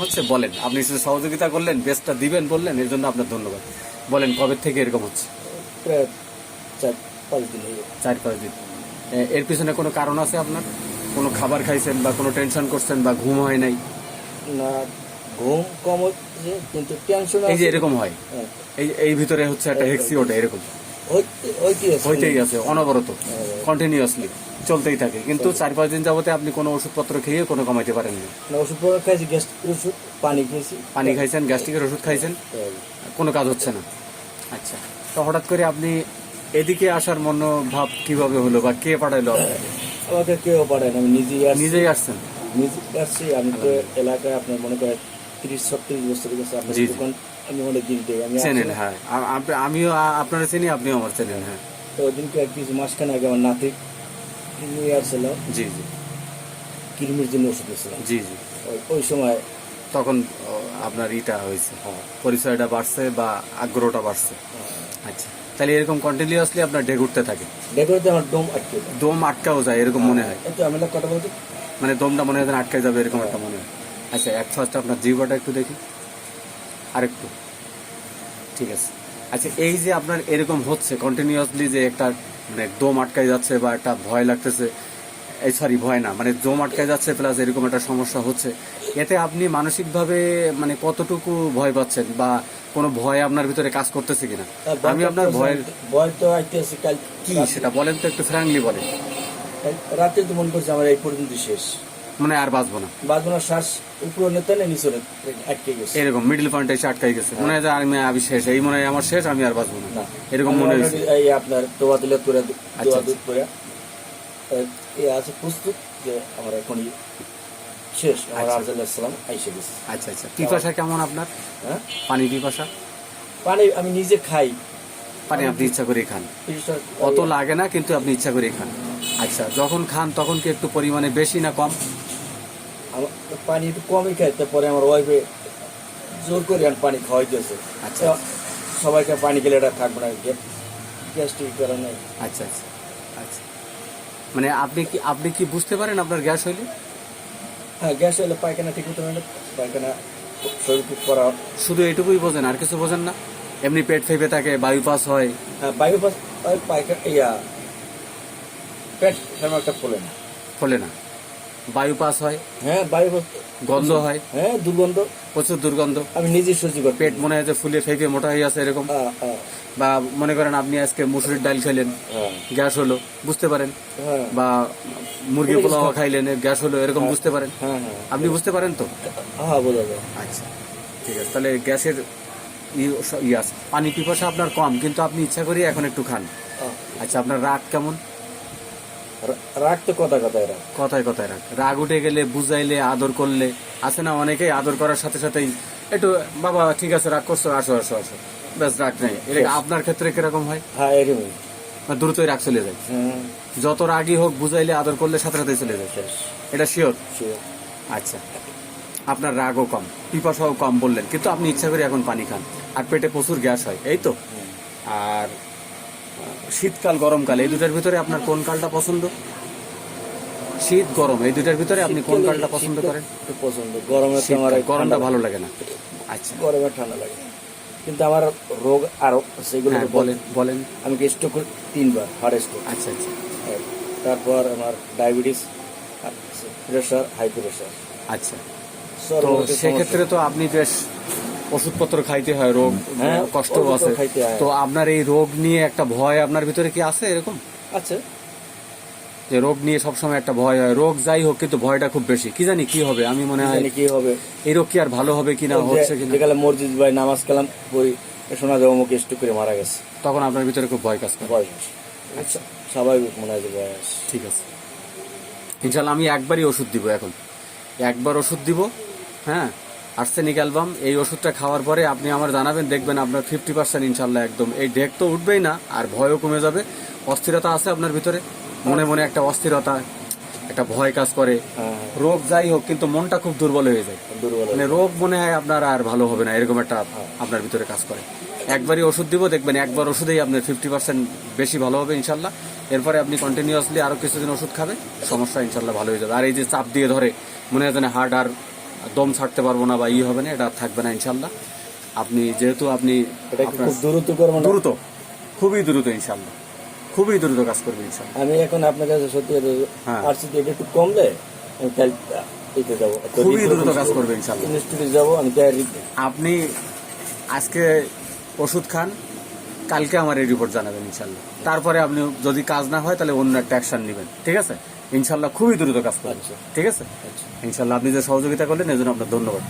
হচ্ছে বলেন, আপনি শুধু সহযোগিতা করলেন, বেস্টটা দিবেন বললেন, এর জন্য আপনার ধন্যবাদ। বলেন কবে থেকে এরকম হচ্ছে? প্রায় 4-5 দিন হয়ে গেল। 4-5 দিন। এর পিছনে কোনো কারণ আছে আপনার? কোনো খাবার খাইছেন বা কোনো টেনশন করছেন বা ঘুম হয় নাই? না, ঘুম কম হচ্ছে কিন্তু টেনশন এই যে এরকম হয়, হ্যাঁ, এই ভিতরে হচ্ছে একটা হেক্সি ওঠে, এরকম হইতেই আছে অনবরত, কন্টিনিউয়াসলি চলতেই থাকে, কিন্তু 4-5 দিন যাবতে আপনি কোনো ওষুধপত্র খেয়ে কোনো কমাইতে পারেননি। না, ওষুধ খাইছি, গ্যাস্ট্রিক ওষুধ, পানি খেয়েছি। পানি খাইছেন, গ্যাস্ট্রিকের ওষুধ খাইছেন, কোনো কাজ হচ্ছে না। আচ্ছা, তো হঠাৎ করে আপনি এদিকে আসার মনোভাব কিভাবে হলো বা কে পাঠাইলো আপনাকে? আমাকে কেউ পাঠায় না, আমি নিজেই আসছেন? নিজে আসছি। আমি তো এলাকায় আপনার মনে করেন 30-36 বছর গেছে আপনার জি, জি। দোকান, আমি অনেক দিন থেকে আমি চেনেন, হ্যাঁ, আমিও আপনারা চিনি, আপনিও আমার চেনেন, হ্যাঁ। তো ওদিনকে কিছু মাসখানে আগে আমার নাতি নিয়ে আসছিলাম, জি, জি, কৃমির জন্য ওষুধ নিয়েছিলাম। জি, জি। ওই সময় তখন আপনার ইটা হয়েছে, পরিচয়টা বাড়ছে বা আগ্রহটা বাড়ছে। আচ্ছা, তাহলে এরকম কন্টিনিউয়াসলি আপনার ডেক উঠতে থাকে? ডেকোরেতে আমার দম আটকে যায়। দম আটকাও যায় এরকম মনে হয়? এত আমি কথা বলতে মানে দমটা মনে হয় যেন আটকে যাবে এরকম একটা মনে হয়। আচ্ছা, এক ফার্স্ট আপনার জিহ্বাটা একটু দেখি, আরেকটু, ঠিক আছে। আচ্ছা, এই যে আপনার এরকম হচ্ছে কন্টিনিউয়াসলি, যে একটা মানে দম আটকাই যাচ্ছে বা একটা ভয় লাগতেছে, এই সরি ভয় না, মানে দম আটকায় যাচ্ছে প্লাস এরকম একটা সমস্যা হচ্ছে, এতে আপনি মানসিকভাবে মানে কতটুকু ভয় পাচ্ছেন বা কোনো ভয় আপনার ভিতরে কাজ করতেছে কিনা? আমি আপনার ভয় তো আইতেছে। কাল কি সেটা বলেন তো, একটু ফ্র্যাঙ্কলি বলেন। রাতে তো মনে করছে আমার এই পর্যন্ত শেষ, মানে আর বাঁচবো না, বাঁচবো না, শ্বাস উপরে নিতে না নিচে আটকে গেছে, এরকম মিডল পয়েন্টে এসে আটকাই গেছে, মনে হয় যে আমি শেষ, এই মনে হয় আমার শেষ, আমি আর বাঁচবো না, এরকম মনে হয়েছে? এই আপনার দোয়া দিলে করে দোয়া দুধ করে আছে প্রস্তুত যে আমার এখনই শেষ, আমার আজহালাম আইসে গেছে। আচ্ছা, আচ্ছা। পিপাসা কেমন আপনার? হ্যাঁ, পানি পিপাসা? পানি আমি নিজে খাই, পানি আপনি ইচ্ছা করে খান, অত লাগে না কিন্তু আপনি ইচ্ছা করে খান। আচ্ছা, যখন খান তখন কি একটু পরিমাণে বেশি না কম? আমার পানি একটু কমই খাই, তারপরে আমার ওয়াইফে জোর করে আমি পানি খাওয়াই দিয়েছে। আচ্ছা, সবাইকে পানি খেলে এটা থাকবে না, গ্যাস্ট্রিক কারণে। আচ্ছা, আচ্ছা, আচ্ছা। মানে আপনি কি বুঝতে পারেন আপনার গ্যাস হইলে? হ্যাঁ, গ্যাস হলে পায়খানা ঠিক মতো হয় না, পায়খানা শরীর খুব করা। শুধু এটুকুই বোঝেন, আর কিছু বোঝেন না? এমনি পেট ফেপে থাকে, বায়ু পাস হয়? হ্যাঁ, বায়ুপাস, পায়খানা পেট তেমন একটা ফোলে না। ফলে না, বায়ু পাস হয়? হ্যাঁ, বায়ুপাস। গন্ধ হয়? হ্যাঁ, দুর্গন্ধ, প্রচুর দুর্গন্ধ। আমি নিজে সহ্য করি। পেট মনে হয় যে ফুলে ফেপে মোটা হয়ে আছে এরকম? বা মনে করেন আপনি আজকে মুসুরির ডাল খাইলেন, গ্যাস হলো, বুঝতে পারেন? বা মুরগি পোলাও খাইলেন, গ্যাস হলো, এরকম বুঝতে পারেন? আপনি বুঝতে পারেন তো? হ্যাঁ, বোঝা যায়। আচ্ছা, ঠিক আছে। তাহলে গ্যাসের আছে। পানি পিপাসা আপনার কম, কিন্তু আপনি ইচ্ছা করি এখন একটু খান। আচ্ছা, আপনার রাগ কেমন? রাগ তো কথায় কথায় রাগ, কথায় কথায় রাগ। রাগ উঠে গেলে, বুঝাইলে, আদর করলে, আছে না অনেকেই আদর করার সাথে সাথেই একটু বাবা ঠিক আছে রাগ করছো, আসো আসো আসো, ব্যাস রাগ নেই। আপনার ক্ষেত্রে কিরকম হয়? হ্যাঁ, এরকমই দ্রুতই রাগ চলে যায়? যত রাগই হোক বুঝাইলে, আদর করলে সাথে সাথে চলে যায়, এটা শিওর? আচ্ছা, আপনার রাগও কম, পিপাসাও কম বললেন, কিন্তু আপনি ইচ্ছা করে এখন পানি খান, আর পেটে প্রচুর গ্যাস হয়, এই তো? আর শীতকাল গরমকাল এই দুটার ভিতরে আপনার কোন কালটা পছন্দ? শীত গরম এই দুটার ভিতরে আপনি কোন কালটা পছন্দ করেন? পছন্দ গরমে, গরমটা ভালো লাগে না? আচ্ছা, গরমে ঠান্ডা লাগে, কিন্তু আমার রোগ আরো সেগুলো বলেন। আমি স্ট্রোক করি 3 বার, হার্ট স্ট্রোক। আচ্ছা, আচ্ছা, তারপর আমার ডায়াবেটিস, প্রেশার, হাই প্রেশার। আচ্ছা, তো সেক্ষেত্রে তো আপনি বেশ ওষুধপত্র খাইতে হয়, রোগ কষ্ট আছে, তো আপনার এই রোগ নিয়ে একটা ভয় আপনার ভিতরে কি আছে এরকম? আচ্ছা, যে রোগ নিয়ে সবসময় একটা ভয় হয়, রোগ যাই হোক কিন্তু ভয়টা খুব বেশি, কি জানি কি হবে, আমি মনে হয় কি হবে, এই রোগ কি আর ভালো হবে কিনা, হচ্ছে কিনা। যেখানে মসজিদ ভাই নামাজ কালাম বই শোনা যায় অমুক স্ট্রোক করে মারা গেছে, তখন আপনার ভিতরে খুব ভয় কাজ করে? আচ্ছা, স্বাভাবিক মনে হয় যে বয়স। ঠিক আছে, ইনশাল্লাহ আমি একবারই ওষুধ দিব, এখন একবার ওষুধ দিব, হ্যাঁ, আর্সেনিক অ্যালবাম। এই ওষুধটা খাওয়ার পরে আপনি আমার জানাবেন, দেখবেন আপনার 50% ইনশাল্লাহ একদম এই ডেক তো উঠবেই না, আর ভয়ও কমে যাবে। অস্থিরতা আছে আপনার ভিতরে, মনে মনে একটা অস্থিরতা, একটা ভয় কাজ করে, রোগ যাই হোক কিন্তু মনটা খুব দুর্বল হয়ে যায়, মানে রোগ মনে হয় আপনার আর ভালো হবে না, এরকম একটা আপনার ভিতরে কাজ করে। একবারই ওষুধ দিব, দেখবেন একবার ওষুধেই আপনার 50% বেশি ভালো হবে ইনশাল্লাহ। এরপরে আপনি কন্টিনিউয়াসলি আরো কিছুদিন ওষুধ খাবে, সমস্যা ইনশাল্লাহ ভালো হয়ে যাবে। আর এই যে চাপ দিয়ে ধরে, মনে হয় যেন হার্ট আর দম ছাড়তে পারবো না বা ই হবে না, এটা আর থাকবে না ইনশাল্লাহ। আপনি যেহেতু আপনি এটা কি আপনার খুব দ্রুত করবো না? দ্রুত, খুবই দ্রুত ইনশাল্লাহ, খুবই দ্রুত কাজ করবে ইনশাল্লাহ। আমি এখন আপনার কাছে সত্যি হ্যাঁ। আর যদি এটা একটু কমলে আমি কাল এতে যাবো, খুবই দ্রুত কাজ করবে ইনশাল্লাহ। ইনস্টিটিউটে যাবো আমি তৈরি। আপনি আজকে ওষুধ খান, কালকে আমার এই রিপোর্ট জানাবেন ইনশাল্লাহ। তারপরে আপনি যদি কাজ না হয় তাহলে অন্য একটা অ্যাকশন নেবেন, ঠিক আছে? ইনশাল্লাহ খুবই দ্রুত কাজ করবে, আচ্ছা। ঠিক আছে আচ্ছা। ইনশাল্লাহ। আপনি যে সহযোগিতা করলেন এজন্য আপনার ধন্যবাদ।